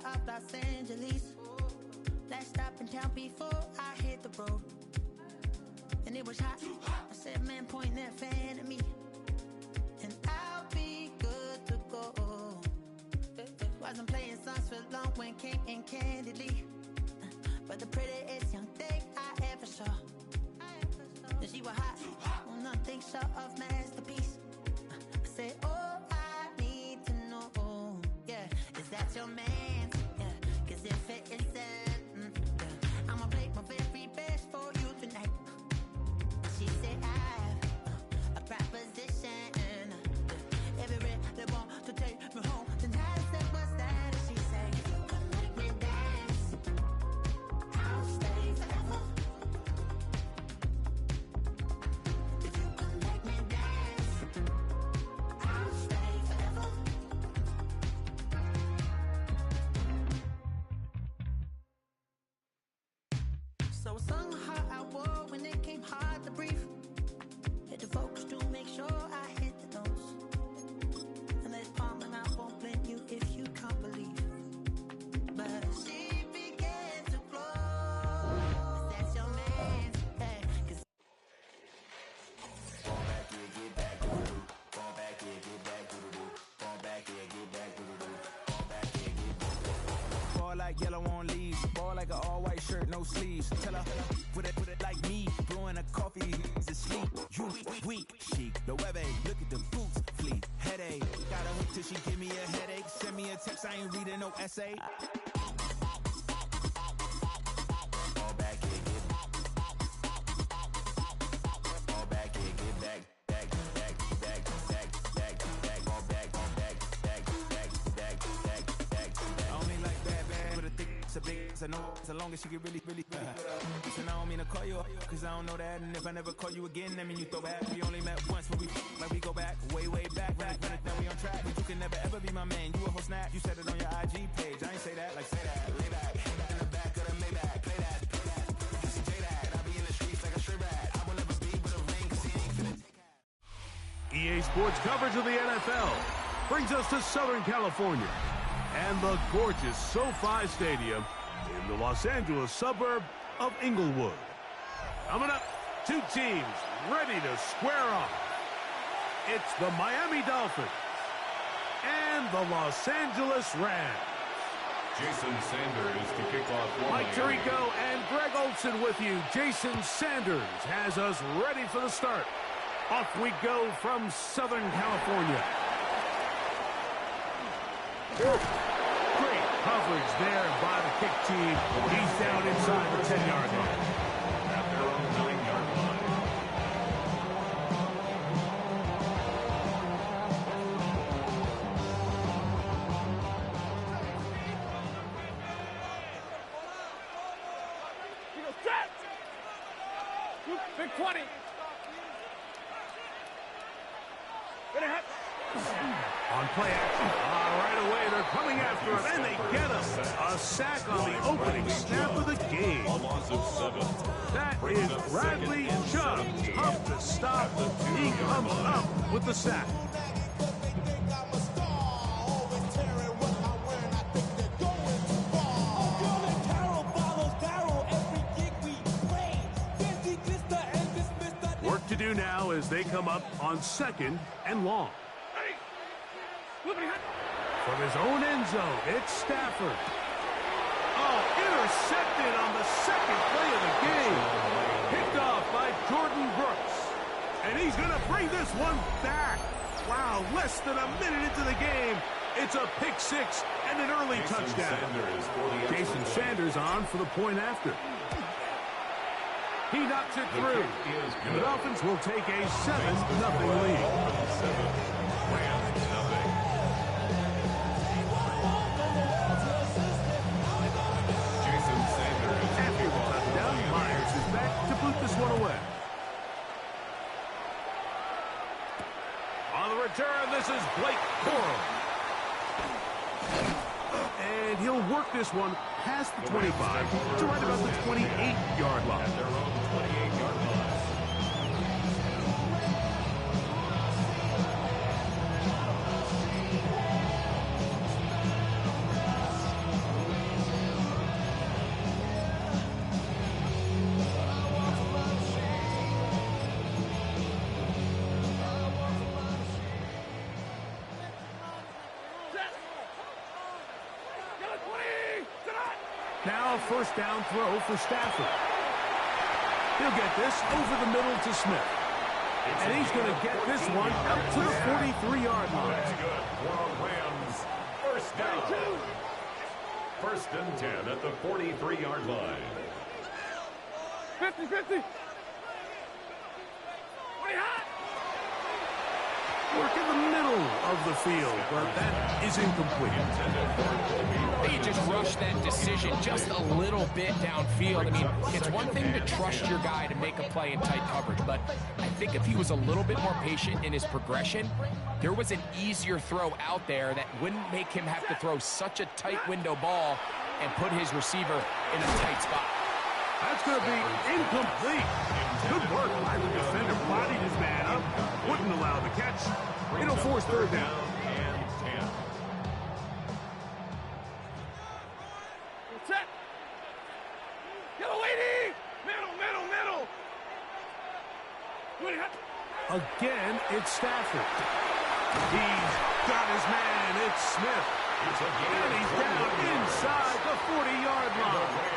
of Los Angeles. Last stop in town before I hit the road. And it was hot. I said, man, point that fan at me, and I'll be good to go. Wasn't playing songs for long when came in candidly, but the prettiest young thing I ever saw. And she was hot, well, nothing short of masterpiece. I said, oh, I need to know, yeah, is that your man? Yeah, cause if it isn't, yeah, I'ma play my very best for you tonight. She said, I have a proposition. Every they want to take me home tonight. I said, what's that? And she said, if you can make me dance, I'll stay forever. If you can make me dance, I'll stay forever. So I sung how I wore when it came hard to breathe. Hit the focus to make sure I hit the notes. And there's palm and I won't blame you if you can't believe. But she began to glow. That's your man. Hey, cause Fall back here, get back to the loop. Fall back here, get back to the loop. Fall back here, get back to the loop. Fall back here, get back to the loop. Ball like yellow on leaves. Ball like an all-white shirt, no sleeves. Tell her, put it like me. Blowing a coffee, he's asleep. You weak, chic. The web look at the boots, fleet. Headache, got a hook till she give me a headache. Send me a text, I ain't reading no essay. Fall back here, get Fall back here, get back. Fall back. I don't mean like bad, but a thick, it's a big, it's a no, so long as she can really. Listen, I don't mean to call you up, cause I don't know that. And if I never call you again, that mean you throw back. We only met once, but we go back, way back. Then we on track, but you can never ever be my man. You a whole snap, you said it on your IG page. I ain't say that, like say that, lay back. In the back of the Maybach, play that. You see J that, I be in the streets like a stray rat. I will never be with a ring, cause he ain't finna EA Sports coverage of the NFL brings us to Southern California and the gorgeous SoFi Stadium in the Los Angeles suburb of Inglewood. Coming up, two teams ready to square off. It's the Miami Dolphins and the Los Angeles Rams. Jason Sanders to kick off for Mike Miami. Tirico and Greg Olson with you. Jason Sanders has us ready for the start. Off we go from Southern California. Great coverage there by the kick team. He's down inside the 10-yard line. At their own 9-yard line. Big 20. On play action. Right away, they're coming after him, and they get him. A sack on the opening snap of the game. A loss of 7. That is Bradley Chubb. Tough to stop. He comes up with the sack. Work to do now as they come up on 2nd and long. From his own end zone, it's Stafford. Oh, intercepted on the second play of the game. Picked off by Jordan Brooks. And he's going to bring this one back. Wow, less than a minute into the game. It's a pick six and an early touchdown. Jason Sanders on for the point after. He knocks it through. And the Dolphins will take a 7-0 lead. 7. Rams nothing. Jason Sanders. After the touchdown, Myers is back to boot this one away. On the return, this is Blake Corum. And he'll work this one past the 25 to right about the 28-yard line. At their own 28-yard line. Now a first down throw for Stafford. He'll get this over the middle to Smith. And he's going to get this one up to the 43-yard line. That's good for Rams. First down. First and 10 at the 43-yard line. 50-50. Work in the middle of the field, but that is incomplete. They just rushed that decision just a little bit downfield. I mean, it's one thing to trust your guy to make a play in tight coverage, but I think if he was a little bit more patient in his progression, there was an easier throw out there that wouldn't make him have to throw such a tight window ball and put his receiver in a tight spot. That's going to be incomplete. Good work by the defender. Bodied his man up. Wouldn't allow the catch. It'll force third down. And 10. Set. Yellow lady. Middle. Again, it's Stafford. He's got his man. It's Smith. And he's down inside the 40-yard line.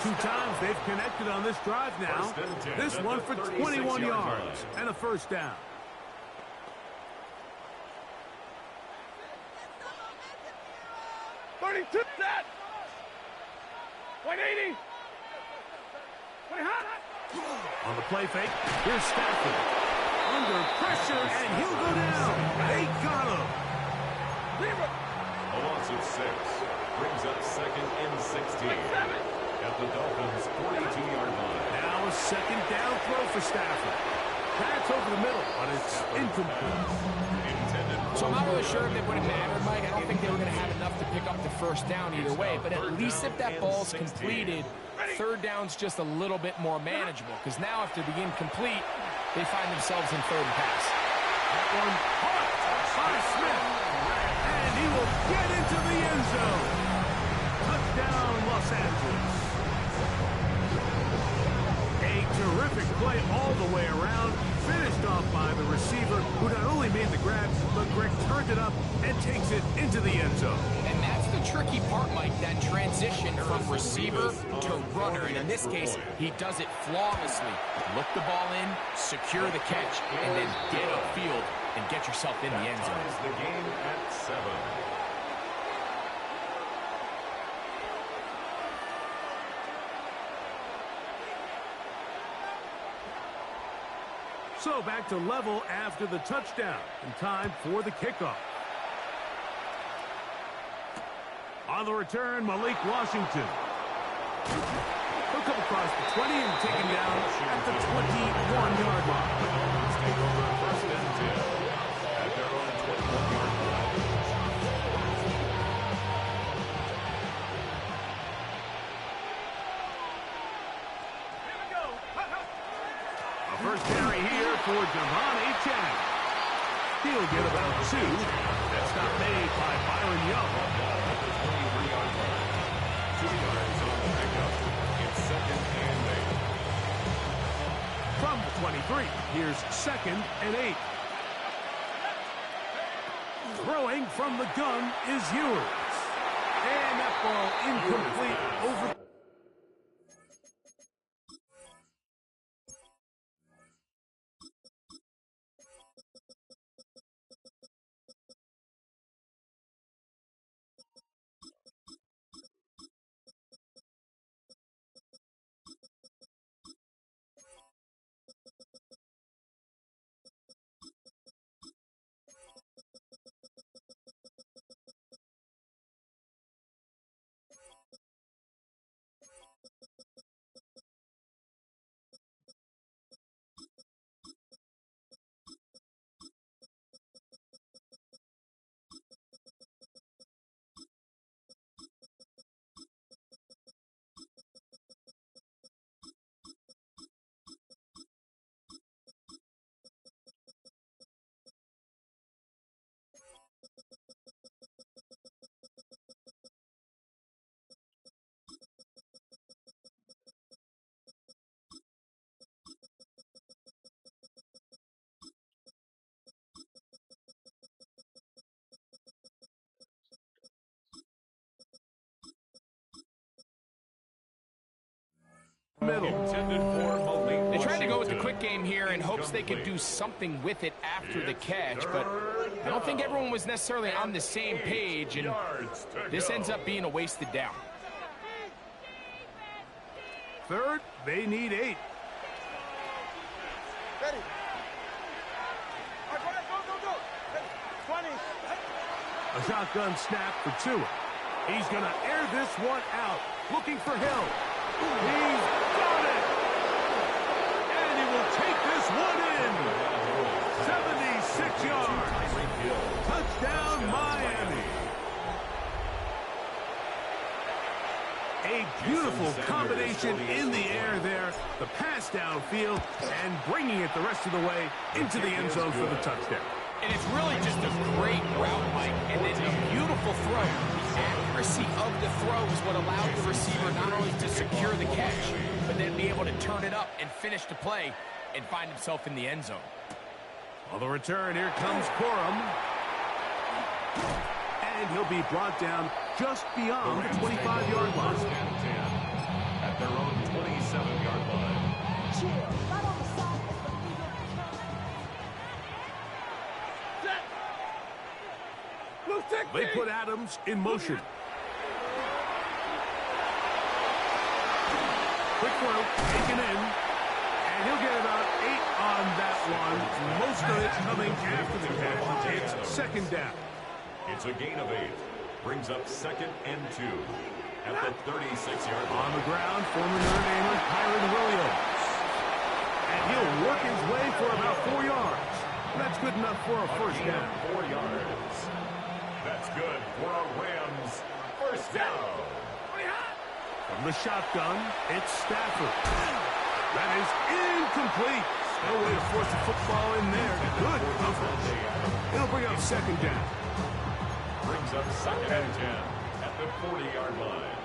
2 times they've connected on this drive now. This one for 21 yards and a first down. Set. 180. On the play fake, here's Stafford. Under pressure, and he'll go down. They got him. A loss of 6 brings up second and 16 at the Dolphins' 42-yard line. Now a second down throw for Stafford. That's over the middle, but it's incomplete. So I'm not really sure if it would have mattered, Mike. I don't think they were going to have enough to pick up the first down either way, but at least if that ball's completed, third down's just a little bit more manageable, because now after the incomplete, they find themselves in third and pass. That one caught by Smith, and he will get into the end zone. Touchdown, Los Angeles. A terrific play all the way around, finished off by the receiver, who not only made the grab, but Greg turned it up and takes it into the end zone. And that's the tricky part, Mike, that transition from receiver to runner. And in this case, he does it flawlessly. Look the ball in, secure the catch, and then get upfield and get yourself in the end zone. Ties the game at 7. So back to level after the touchdown, and time for the kickoff. On the return, Malik Washington. He'll come across the 20 and taken down at the 21-yard line. Take over first and 10 at their own 21-yard line. A first carry here for Devontae Chang. He'll get about 2. That's not made by Byron Young. At the 23-yard line. 2 yards on the pickup. It's second and 8. From the 23, here's second and 8. Throwing from the gun is Ewers. And that ball incomplete over middle. They tried to go with the quick game here in hopes they could do something with it after the catch, but I don't think everyone was necessarily on the same page, and this ends up being a wasted down. Third, they need 8. Ready. All right, go. 20. A shotgun snap for Tua. He's going to air this one out. Looking for Hill. He's got it. And he will take this one in. 76 yards. Touchdown, Miami. A beautiful combination in the air there. The pass downfield and bringing it the rest of the way into the end zone for the touchdown. And it's really just a great route, Mike, and then a beautiful throw. The accuracy of the throw is what allowed the receiver not only to secure the catch, but then be able to turn it up and finish the play and find himself in the end zone. On the return, here comes Corum. And he'll be brought down just beyond the 25-yard line. At their own 27-yard line. They put Adams in motion. Quick throw, taken in. And he'll get about 8 on that one. Most of it coming after the catch. It's second down. It's a gain of 8. Brings up 2nd and 2. At the 36-yard line. On the ground, former Notre Damer Kyron Williams. And he'll work his way for about 4 yards. That's good enough for a first down. 4 yards. That's good for a Rams first down. From the shotgun, it's Stafford. That is incomplete. No way to force the football in there. Good coverage. It'll bring up second down. Brings up 2nd and 10 at the 40-yard line.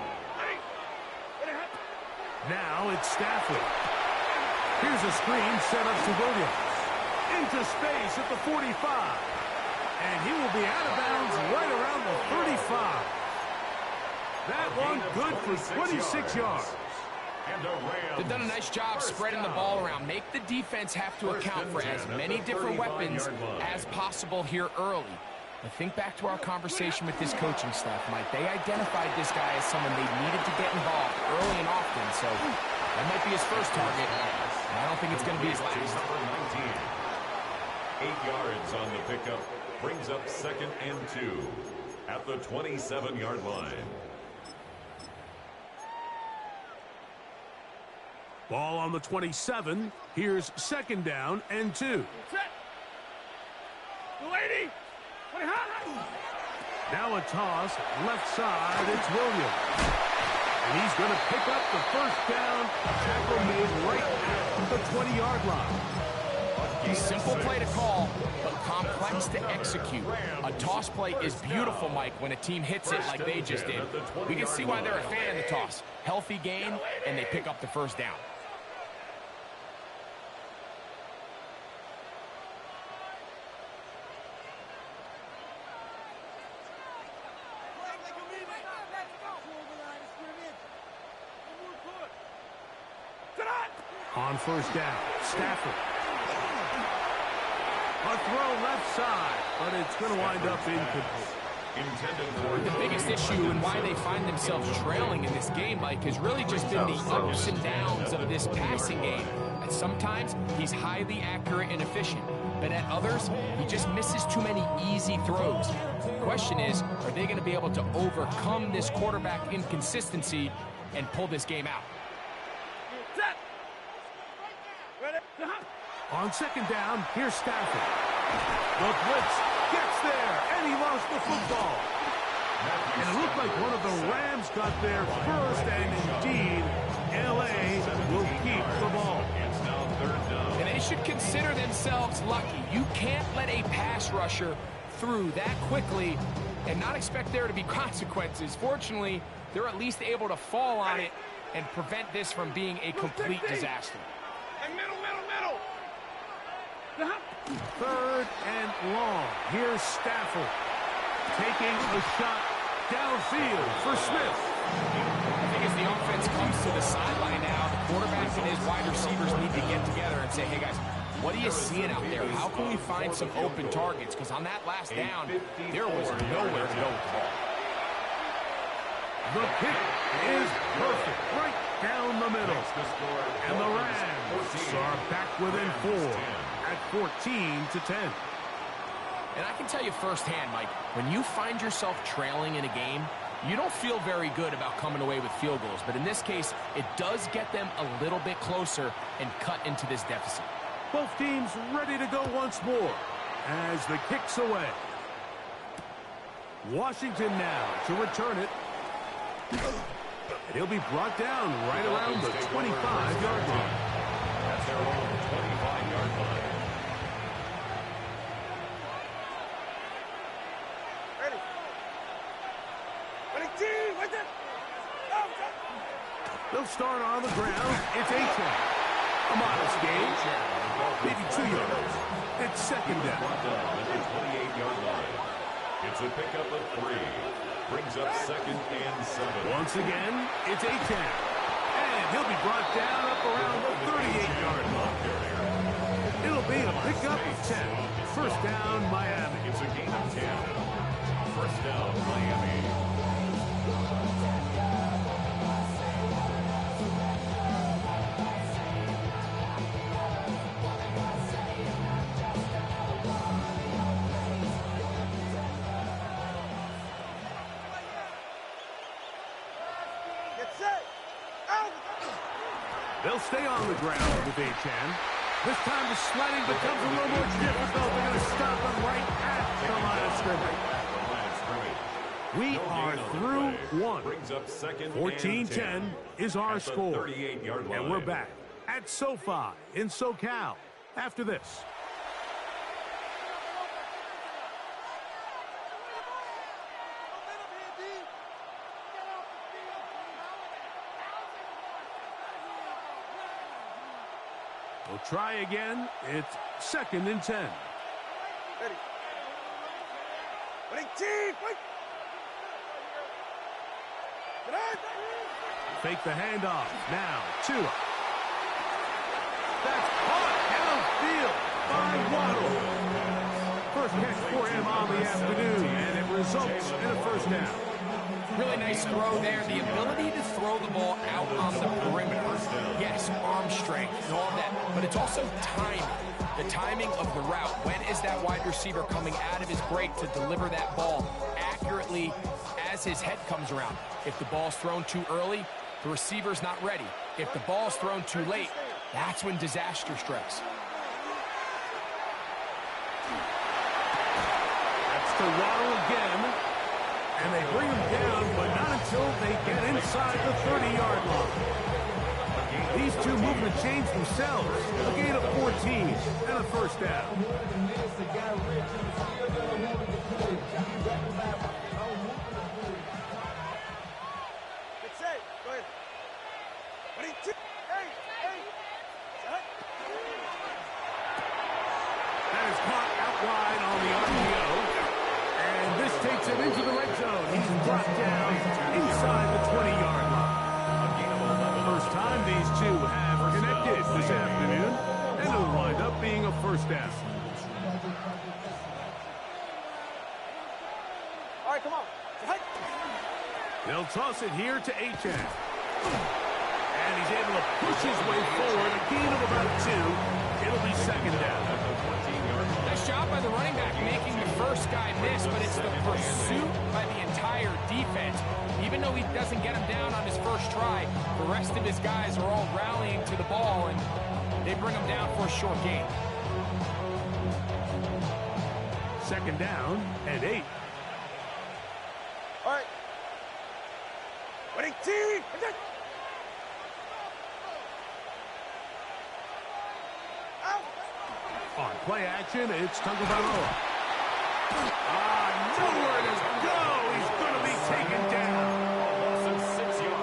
Now it's Stafford. Here's a screen set up to Williams. Into space at the 45. And he will be out of bounds right around the 35. That one good for 26 yards. They've done a nice job spreading the ball around. Make the defense have to account for as many different weapons as possible here early. But think back to our conversation with this coaching staff, Mike. They identified this guy as someone they needed to get involved early and often. So that might be his first target. And I don't think it's going to be his last. 8 yards on the pickup. Brings up 2nd and 2 at the 27-yard line. Ball on the 27. Here's second down and 2. Lady. Now a toss, left side, it's Williams. And he's going to pick up the first down. Tackle made right at the 20-yard line. Simple play to call, but complex to execute. A toss play is beautiful, Mike, when a team hits it like they just did. We can see why they're a fan of the toss. Healthy gain, and they pick up the first down. On first down, Stafford. A throw left side, but it's going to wind up incomplete. The biggest issue and why they find themselves trailing in this game, Mike, has really just been the ups and downs of this passing game. And sometimes he's highly accurate and efficient, but at others, he just misses too many easy throws. The question is, are they going to be able to overcome this quarterback inconsistency and pull this game out? On second down, here's Stafford. The blitz gets there, and he lost the football. And it looked like one of the Rams got there first, and indeed, L.A. will keep the ball. And they should consider themselves lucky. You can't let a pass rusher through that quickly and not expect there to be consequences. Fortunately, they're at least able to fall on it and prevent this from being a complete disaster. Third and long. Here's Stafford taking a shot downfield for Smith. I think as the offense comes to the sideline now, the quarterback and his wide receivers need to get together and say, hey, guys, what are you seeing out there? How can we find some open targets? Because on that last down, there was nowhere to go with the ball. The kick is perfect, right down the middle. And the Rams are back within 4 at 14-10. And I can tell you firsthand, Mike, when you find yourself trailing in a game, you don't feel very good about coming away with field goals. But in this case, it does get them a little bit closer and cut into this deficit. Both teams ready to go once more as the kick's away. Washington now to return it. And he'll be brought down right around the 25-yard line. That's their own 25-yard line. Ready. Ready, team. What's it? They'll start on the ground. It's A-10. A modest gain. Maybe 2 yards. It's second down. At the 28-yard line. It's a pickup of 3. Brings up 2nd and 7. Once again, it's A-10. And he'll be brought down up around the 38-yard line. It'll be a pickup of 10. First down, Miami. It's a gain of 10. First down, Miami. They'll stay on the ground with A-10. This time the sledding becomes a little more difficult. They're going to stop him right at the line of scrimmage. We are through one. 14-10 is our score. And we're back at SoFi in SoCal after this. We'll try again. It's 2nd and 10. Ready. Ready, team. Wait. Fake the handoff. Now, Tua. That's caught downfield by Waddle. First catch for him on the afternoon, and it results in a first down. Really nice throw there. The ability to throw the ball out on the perimeter. Yes, arm strength and all that, but it's also timing. The timing of the route. When is that wide receiver coming out of his break to deliver that ball accurately as his head comes around? If the ball's thrown too early, the receiver's not ready. If the ball's thrown too late, that's when disaster strikes. That's to Waddle again. And they bring him down, but not until they get inside the 30-yard line. These two moving the chains themselves. A gain of 14 and a first down. Get set. Go ahead. Ready, team. Hey. That is caught out wide on the RPO. And this takes him into the red zone. He's brought down inside the 20-yard line. First time these two have connected this afternoon, and it'll wind up being a first down. All right, come on. They'll toss it here to A-10. And he's able to push his way forward, a gain of about 2. It'll be second down. Nice job by the running back making the first guy miss, but it's the pursuit by the entire defense. Even though he doesn't get him down on his first try, the rest of his guys are all rallying to the ball, and they bring him down for a short gain. Second down and 8. All right. Ready, team. On play action, it's Tagovailoa. Nowhere to go. He's going to be taken down.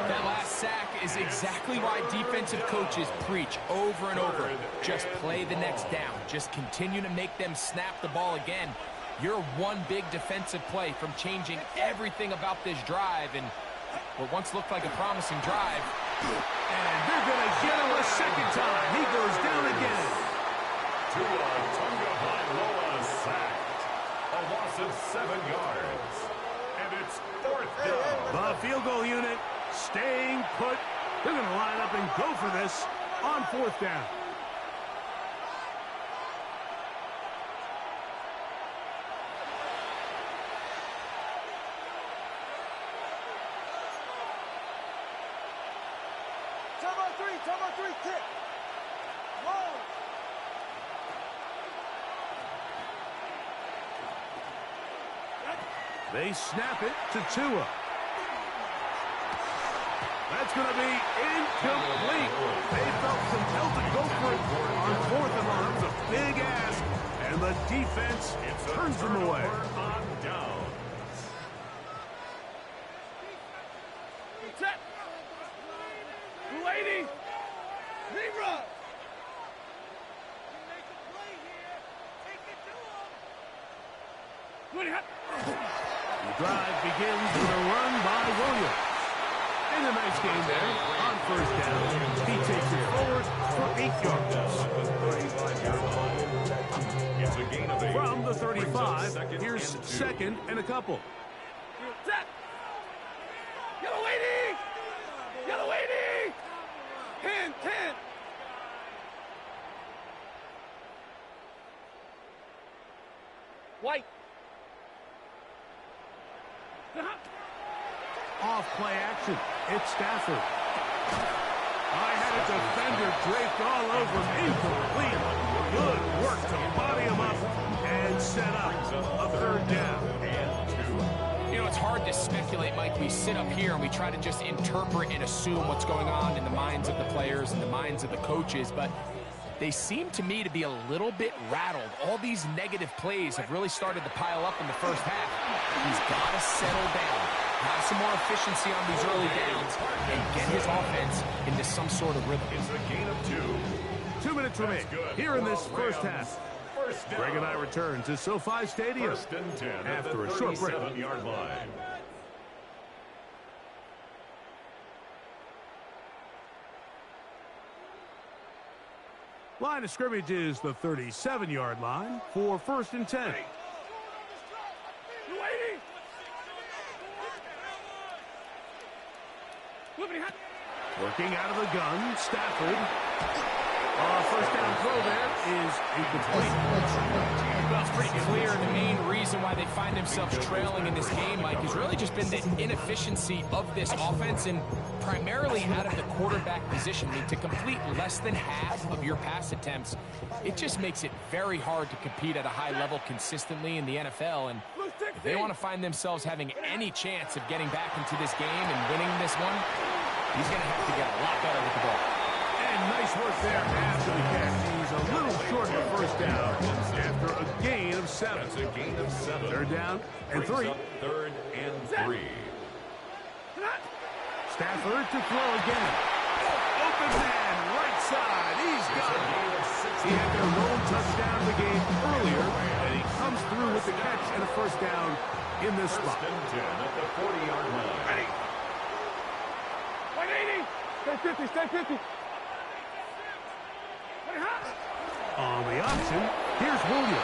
That last sack is exactly why defensive coaches preach over and over. Just play the next down. Just continue to make them snap the ball again. You're one big defensive play from changing everything about this drive, and what once looked like a promising drive. And they're going to get him a second time. He goes down again. Tua Tagovailoa sacked. A loss of 7 yards. And it's 4th down. The field goal unit staying put. They're going to line up and go for this on 4th down. Time on three, kick. Roll. They snap it to Tua. That's going to be incomplete. They felt compelled to go for it on 4th and long. That was a big ask, and the defense turns them away. On down. Set. 280. Libra. Make a play here. Take it to him. The drive begins with a run by Williams. And a nice game there on 1st down. He takes it forward for 8 yards. It's a gain of 8. From the 35, here's 2nd and a couple. Set. Yellow 80. Yellow 80. 10. White. Off play action. It's Stafford. I had a defender draped all over him. Incomplete. Good work to body him up and set up a 3rd down. You know, it's hard to speculate, Mike. We sit up here and we try to just interpret and assume what's going on in the minds of the players and the minds of the coaches, but they seem to me to be a little bit rattled. All these negative plays have really started to pile up in the first half. He's got to settle down, have some more efficiency on these early downs, and get his offense into some sort of rhythm. It's a gain of 2. 2 minutes remain here in this first half. First down. Greg and I return to SoFi Stadium 1st and 10 after at the a short break. 37-yard line. Line of scrimmage is the 37-yard line for 1st and 10. Working out of the gun, Stafford. 1st down throw there is incomplete. Well, it's pretty clear the main reason why they find themselves trailing in this game, Mike, has really just been the inefficiency of this offense and primarily out of the quarterback position. I mean, to complete less than half of your pass attempts, it just makes it very hard to compete at a high level consistently in the NFL. And if they want to find themselves having any chance of getting back into this game and winning this one, he's going to have to get a lot better with the ball. And nice work there after the catch. He's a little short of 1st down after a gain of 7. That's a gain of 7. 3rd down and 3. Brings up 3rd and 3. Stafford to throw again. Open man, right side. He's got it. He had their lone touchdown of the game earlier, and he comes through with the catch and a 1st down in this spot. 1st and 10 at the 40-yard line. Ready. 180. Stay 50. On the option, here's Williams.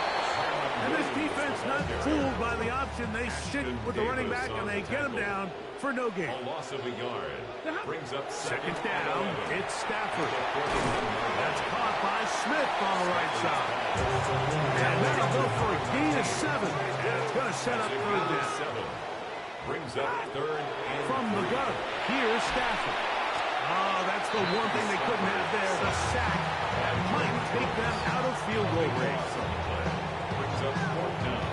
And this defense not fooled by the option. They stick with the running back, and they get him down for no gain. A loss of a yard. Brings up 2nd down. It's Stafford. That's caught by Smith on the right side. And that'll go for a gain of 7. And it's going to set up 3rd down. Brings up 3rd and From the gun, here's Stafford. Oh, that's the one thing they couldn't have there, the sack that might take them out of field goal range. brings up 4th down.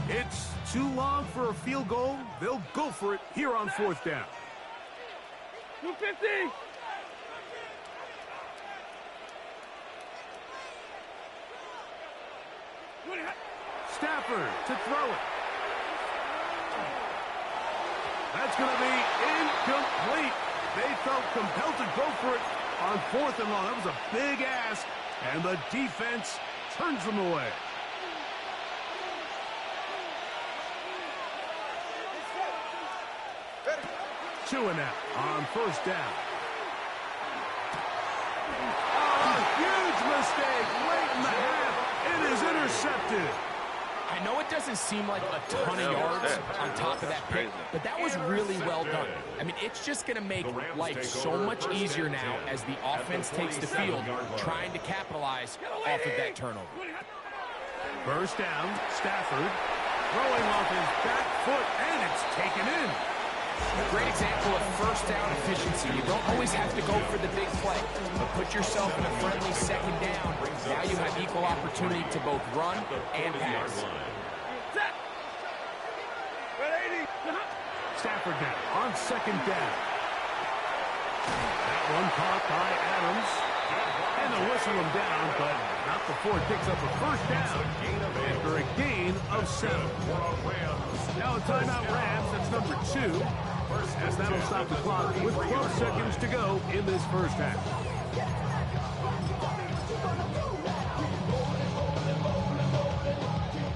It's too long for a field goal. They'll go for it here on 4th down. 250. Stafford to throw it. That's going to be incomplete. They felt compelled to go for it on 4th and long. That was a big ask, and the defense turns them away. Two and out on 1st down. Oh, a huge mistake late in the half. It is intercepted. I know it doesn't seem like a ton of yards on top of that pick, but that was really well done. I mean, it's just going to make life so much easier now as the offense takes the field, trying to capitalize off of that turnover. 1st down, Stafford throwing off his back foot, and it's taken in. A great example of 1st down efficiency. You don't always have to go for the big play, but put yourself in a friendly 2nd down. Now you have equal opportunity to both run and pass. Stafford now on 2nd down. That one caught by Adams. And they'll whistle him down, but not before it picks up a 1st down after a gain of 7. Now a timeout Rams, that's number 2. As that'll stop the clock with 12 seconds to go in this 1st half.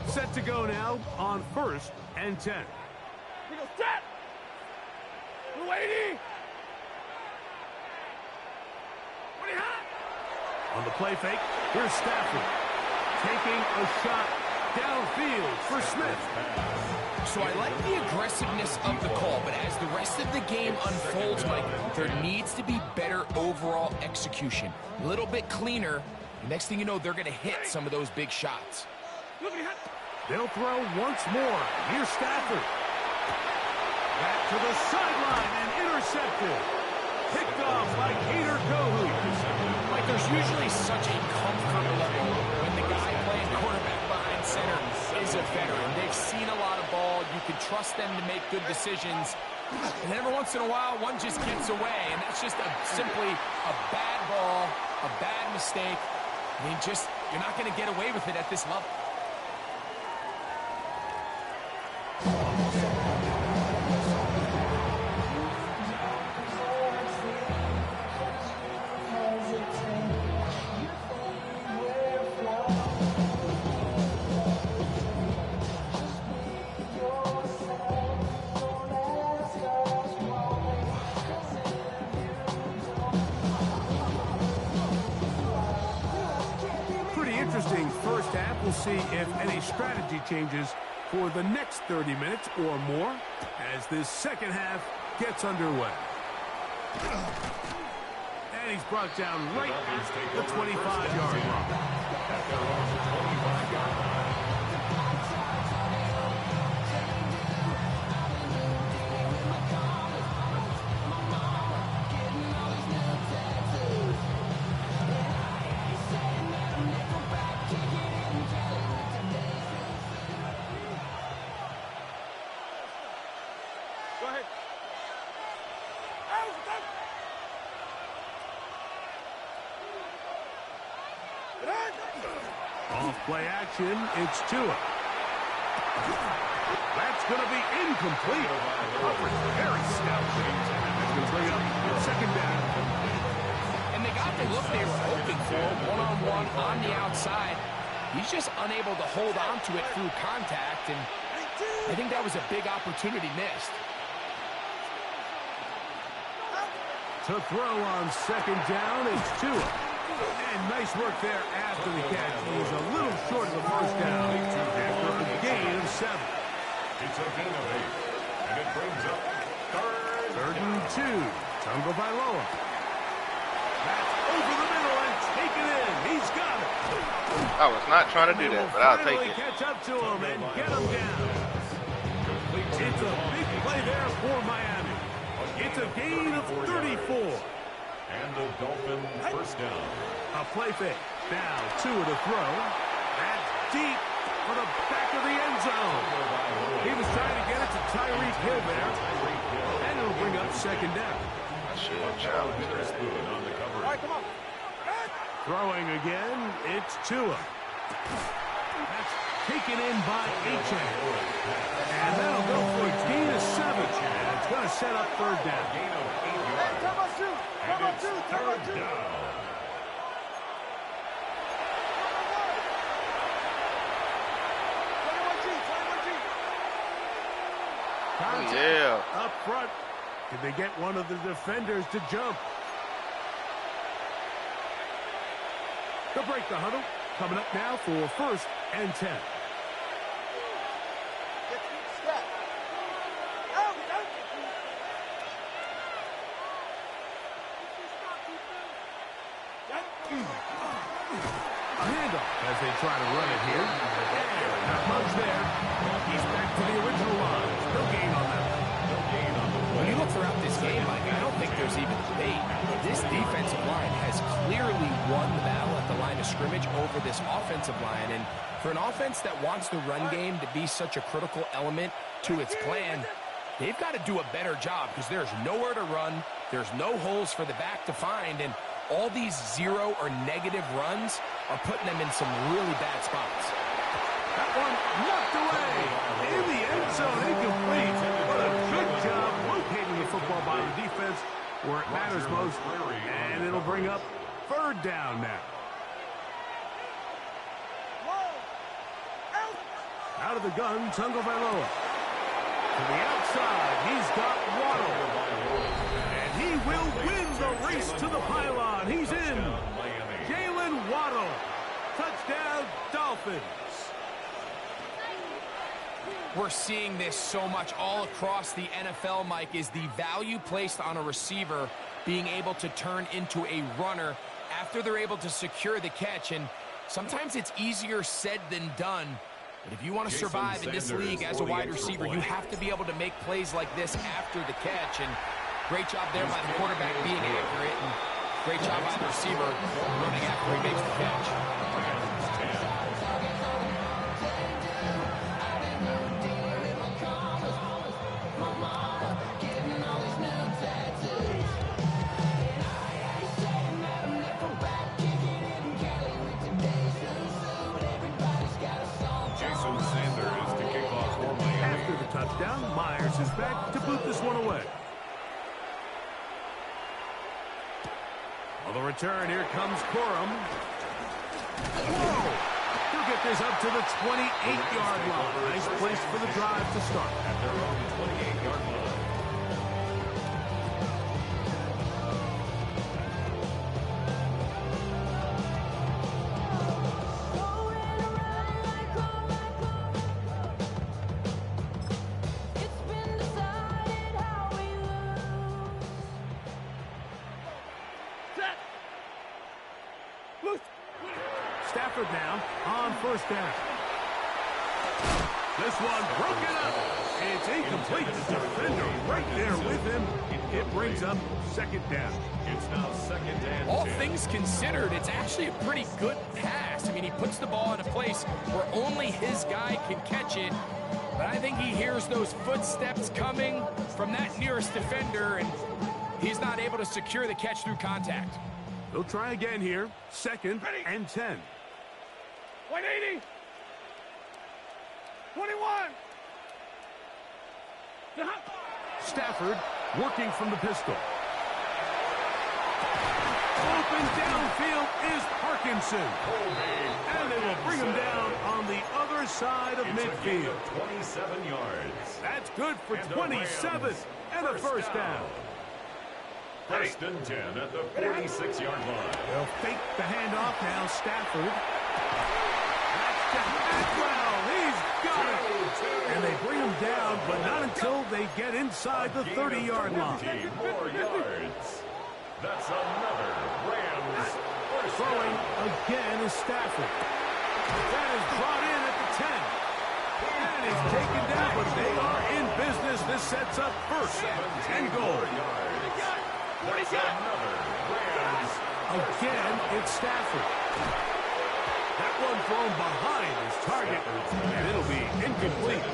Set to go now on 1st and 10. We go set. We're waiting. What do you have? On the play fake, here's Stafford taking a shot downfield for Smith. So I like the aggressiveness of the call, but as the rest of the game unfolds, Mike, there needs to be better overall execution. A little bit cleaner. Next thing you know, they're going to hit some of those big shots. They'll throw once more. Here's Stafford. Back to the sideline and intercepted. Picked off by Cater Kohu. Like, there's usually such a comfort level when the guy playing quarterback behind center is a veteran. They've seen a lot of ball. You can trust them to make good decisions. And every once in a while, one just gets away. And that's just simply a bad ball, a bad mistake. I mean, you're not going to get away with it at this level. Interesting 1st half. We'll see if any strategy changes for the next 30 minutes or more as this 2nd half gets underway. And he's brought down right at the 25-yard line. Off-play action, it's Tua. That's going to be incomplete. Coverage very stout. That's going to bring up 2nd down. And they got the look they were hoping for, one-on-one on the outside. He's just unable to hold on to it through contact, and I think that was a big opportunity missed. To throw on 2nd down, it's Tua. And nice work there after the catch. He's a little short of the 1st down after a gain of 7. It's a gain of 8. And it brings up 3rd and 2. Tungo Bailoa. That's over the middle and taken in. He's got it. I was not trying to do that, but I'll take it. Catch up to him and get him down. It's a big play there for Miami. It's a gain of 34. And the Dolphin 1st down. A play fake. Now Tua to throw. That's deep for the back of the end zone. He was trying to get it to Tyreek Hill there. And it'll bring up 2nd down. I should have challenged Chris Boone on the cover. All right, come on. Throwing again, it's Tua. That's taken in by H.A. And that'll go for a gain of 7. And it's going to set up third down. Gain of 8 yards. And it's third down. Oh, yeah. Up front. Did they get one of the defenders to jump? They'll break the huddle. Coming up now for first and 10. A handoff as they try to run it here. And not much there. He's back to the original line. No gain on that. No gain on the play. When you look throughout this game, Mike, I don't think there's even debate. This defensive line has clearly won the battle at the line of scrimmage over this offensive line. And for an offense that wants the run game to be such a critical element to its plan, they've got to do a better job because there's nowhere to run. There's no holes for the back to find. And all these zero or negative runs are putting them in some really bad spots. That one knocked away. In the end zone, incomplete. What a good job locating the football by the defense where it matters most. And it'll bring up third down now. Out of the gun, Tagovailoa. To the outside, he's got Waddle. And he will win the race to the pylon. He's in. Jalen Waddle. Touchdown, Dolphins. We're seeing this so much all across the NFL, Mike, is the value placed on a receiver being able to turn into a runner after they're able to secure the catch. And sometimes it's easier said than done. But if you want to survive in this league as a wide receiver, you have to be able to make plays like this after the catch. And great job there by the quarterback being accurate. And great job by the receiver running after he makes the catch. Touchdown. Myers is back to boot this one away. On the return, here comes Corum. Whoa! He'll get this up to the 28-yard line. Nice place for the drive to start. At their own 28-yard line. Stafford now on first down. This one broken up. It's incomplete. The defender right there with him. It brings up second down. It's now second and All 10. things considered, it's actually a pretty good pass. I mean, he puts the ball in a place where only his guy can catch it. But I think he hears those footsteps coming from that nearest defender, and he's not able to secure the catch through contact. They'll try again here. Second and 10. 180. 21. Stafford working from the pistol. Open downfield is Parkinson. And they will bring him down on the other side of midfield. 27 yards. That's good for 27 and a first down. First and 10 at the 46-yard line. They'll fake the handoff now. Stafford. That's to Atwell. He's got it. And they bring him down, but not until they get inside the 30-yard line. 15 more yards. That's another Rams first Throwing down. again is Stafford. That is brought in at the 10. And is taken down, but they are in business. This sets up first and goal. That's another Rams. Again, it's Stafford. That one thrown behind his target, and it'll be incomplete.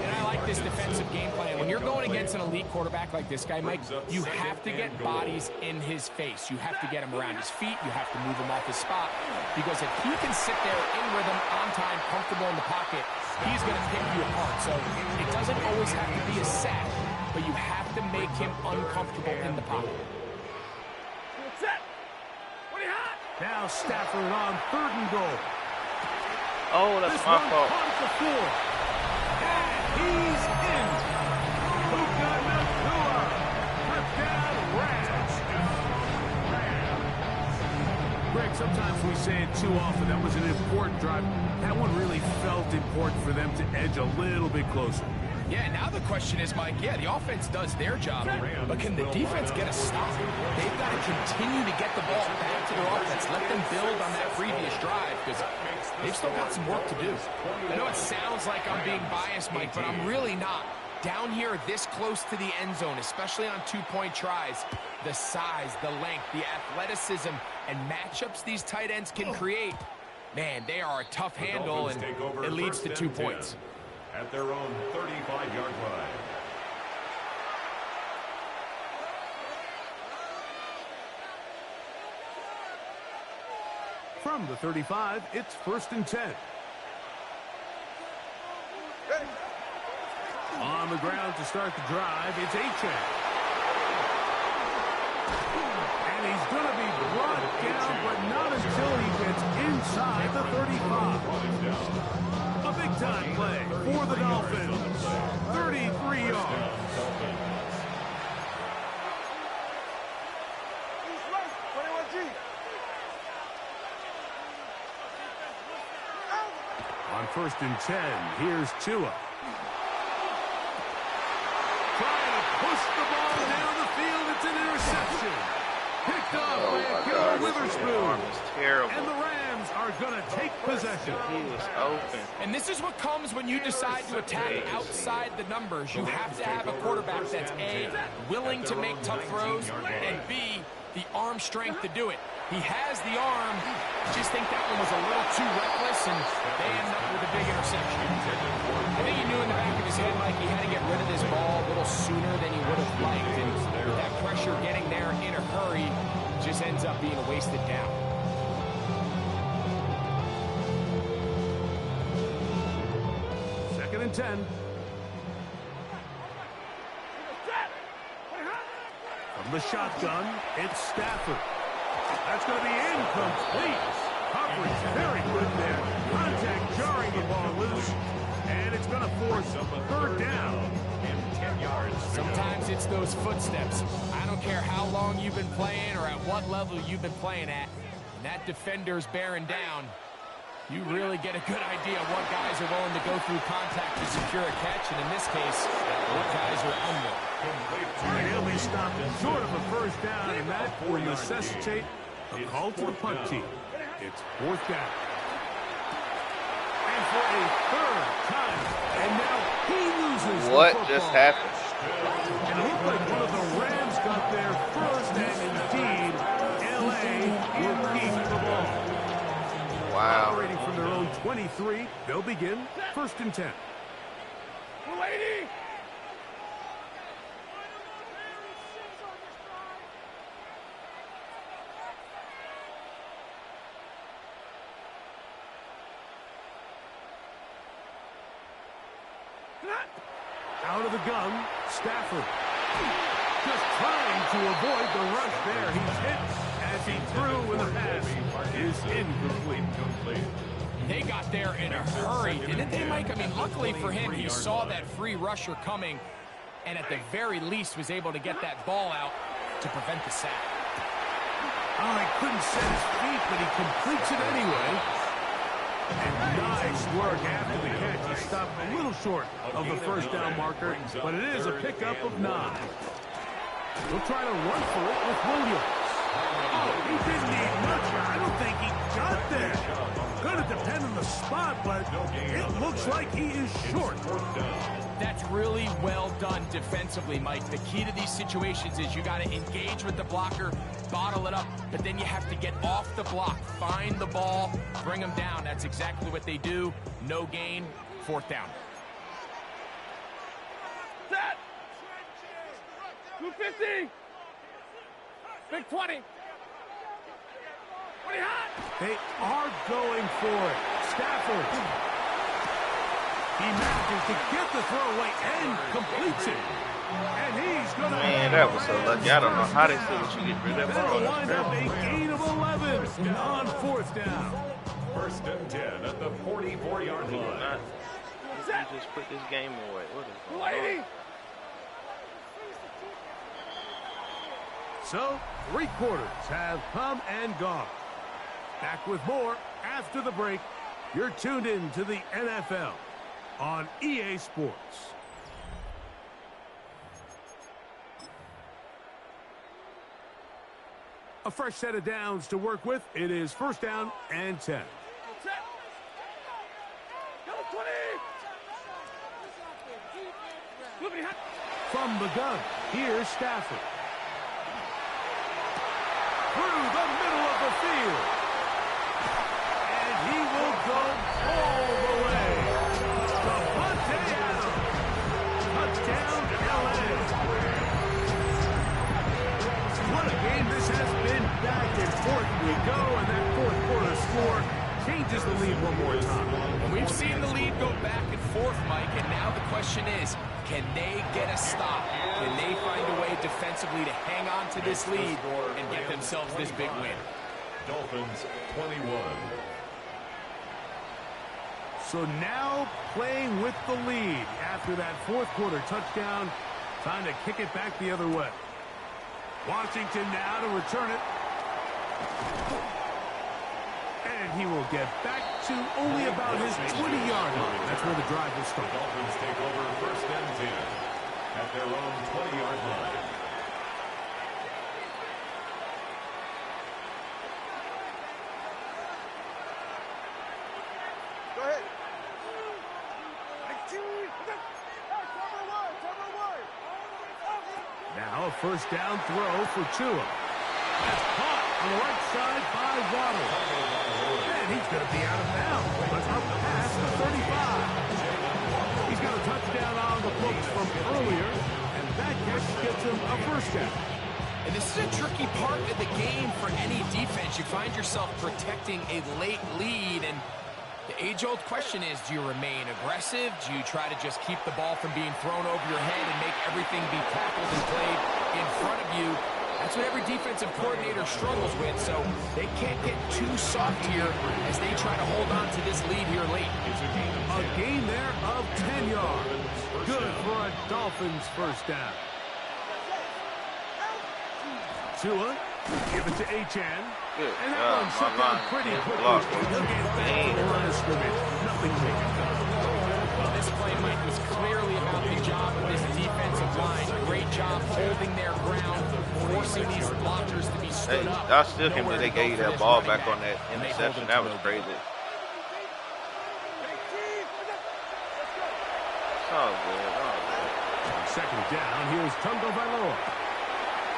And I like this defensive game plan. When you're going against an elite quarterback like this guy, Mike, you have to get bodies in his face. You have to get him around his feet. You have to move him off his spot. Because if he can sit there in rhythm, on time, comfortable in the pocket, he's going to pick you apart. So it doesn't always have to be a sack, but you have to make him uncomfortable in the pocket. Set. What do you have? Now Stafford on 3rd and goal. Oh, that's my fault. Caught at the floor. And he's in. Puka Nacua. Touchdown, Rams. Greg, sometimes we say it too often. That was an important drive. That one really felt important for them to edge a little bit closer. Yeah, now the question is, Mike, yeah, the offense does their job, but can the defense get a stop? They've got to continue to get the ball back to their offense. Let them build on that previous drive, because they've still got some work to do. I know it sounds like I'm being biased, Mike, but I'm really not. Down here this close to the end zone, especially on two-point tries, the size, the length, the athleticism, and matchups these tight ends can create, man, they are a tough handle, and it leads to 2 points. At their own 35-yard line. From the 35, it's 1st and 10. On the ground to start the drive, it's Achane. And he's going to be brought down, but not until he gets inside the 35. A big-time play for the Dolphins. 33 yards. On 1st and 10, here's Tua. Trying to push the ball down the field. It's an interception. Picked up by Killer Witherspoon. Terrible. And the Rams are going to take possession. He was open. And this is what comes when you decide to attack outside the numbers. You have to have a quarterback that's A, willing to make tough throws, and B, the arm strength to do it. He has the arm. I just think that one was a little too reckless, and they end up with a big interception. I think he knew in the back of his head, Mike, he had to get rid of this ball a little sooner than he would have liked. And with that pressure getting there in a hurry, it just ends up being a wasted down. Second and 10. From the shotgun, it's Stafford. That's going to be incomplete. Coverage very good there. Contact jarring the ball loose. And it's going to force 3rd down. Sometimes it's those footsteps. I don't care how long you've been playing or at what level you've been playing at. And that defender's bearing down. You really get a good idea of what guys are willing to go through contact to secure a catch. And in this case, what guys are under. He'll be stopped short of a 1st down, and that will necessitate a call to the punt team. It's 4th down. And for a 3rd time, and now he loses What the just football. happened? And it looked like one of the Rams got there first, and indeed, L.A. will keep the ball. Wow. Operating from their own 23, they'll begin 1st and 10. Lady. Out of the gun, Stafford. Just trying to avoid the rush there. He's hit as he threw and the pass is incomplete. They got there in a hurry, didn't they, Mike? I mean, luckily for him, he saw that free rusher coming and at the very least was able to get that ball out to prevent the sack. Oh, he couldn't set his feet, but he completes it anyway. And nice work after the catch. He stopped a little short of the 1st down marker, but it is a pickup of 9. We'll try to run for it with Williams. Oh, he didn't need much. I don't think he got there. Going to depend on the spot, but it looks like he is short. That's really well done defensively, Mike. The key to these situations is you got to engage with the blocker, bottle it up, but then you have to get off the block, find the ball, bring them down. That's exactly what they do. No gain, 4th down. Set. 250. Big 20. 20 hot. They are going for it. Stafford. He manages to get the throw away and completes it. And he's going to... Man, that was so lucky. I don't know how they said that you get rid of that ball. That'll wind up a gain of 11 on 4th down. 1st and 10 at the 44-yard line. You just put this game away. What is going on? So, 3 quarters have come and gone. Back with more after the break. You're tuned in to the NFL on EA Sports. A fresh set of downs to work with. It is 1st down and 10. From the gun, here's Stafford. Through the middle of the field. And he will go all the way. Davante Adams. Touchdown, LA. What a game this has been. Back and forth we go, and that 4th quarter score changes the lead one more time. We've seen the lead go back and forth, Mike, and now the question is, can they get a stop? Can they find a way defensively to hang on to this lead and get themselves this big win? Dolphins 21. So now playing with the lead after that 4th quarter touchdown, time to kick it back the other way. Washington now to return it. And he will get back to only about his 20-yard line. That's where the drive will start. Dolphins take over 1st and 10 at their own 20-yard line. Go ahead. Now a 1st down throw for Tua. That's caught on the right side by Waddle. And he's going to be out of bounds. But up past the 35. He's got a touchdown on the books from earlier. And that catch gets him a 1st down. And this is a tricky part of the game for any defense. You find yourself protecting a late lead, and the age-old question is, do you remain aggressive? Do you try to just keep the ball from being thrown over your head and make everything be tackled and played in front of you? That's what every defensive coordinator struggles with, so they can't get too soft here as they try to hold on to this lead here late. A gain there of 10 yards. Good for a Dolphins 1st down. Tua, give it to Achane. Good. And that one shut down pretty quickly. He'll get back to the line of scrimmage. Nothing they can do. Well, this play, Mike, was clearly about the job of this defensive line. Great job holding their ground, forcing these blockers to be stood up. I still can't believe they gave you that ball back on that interception. That was crazy. It's all good. All good. 2nd down, here's Tungo Vailoa.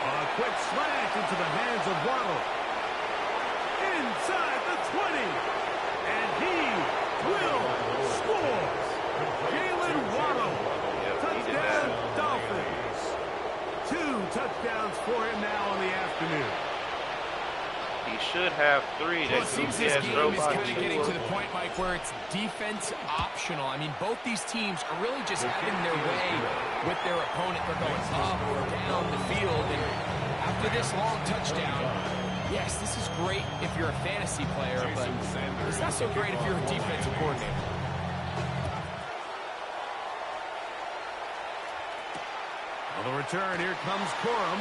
A quick slant into the hands of Waddle. Inside the 20. And he will score. Jalen Waddle. Touchdown, Dolphins. 2 touchdowns for him now on the afternoon. He should have 3. Well, it seems this game is kind of getting to the point, Mike, where it's defense optional. I mean, both these teams are really just having their way with their opponent. They're going up or down the field. And after this long touchdown, yes, this is great if you're a fantasy player, but it's not so great if you're a defensive coordinator. On the return, here comes Corum.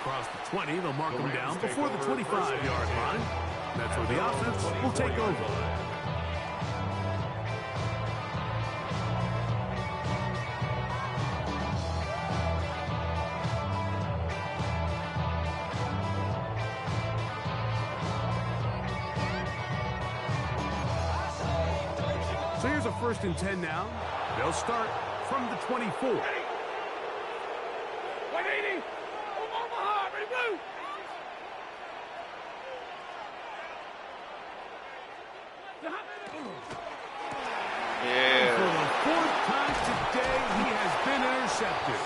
Across the 20, they'll mark him down before the 25-yard line. That's where the offense will take over. So here's a 1st and 10 now. They'll start from the 24. 180. Omaha, ready, blue. Yeah. For the 4th time today, he has been intercepted.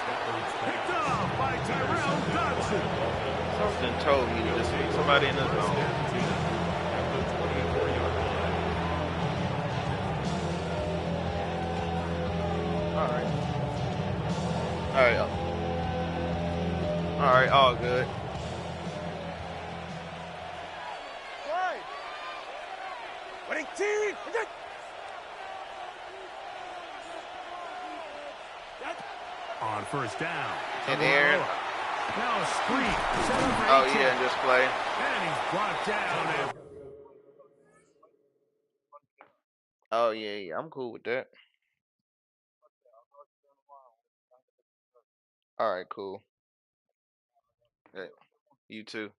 Picked off by Tyrell Dodson. Something told me to just see somebody in the zone. All right. All right, all good. On 1st down. And Aaron. Now a screen. Oh, yeah, in this play. And he's brought down. Oh, yeah, I'm cool with that. All right, cool. Yeah, you too.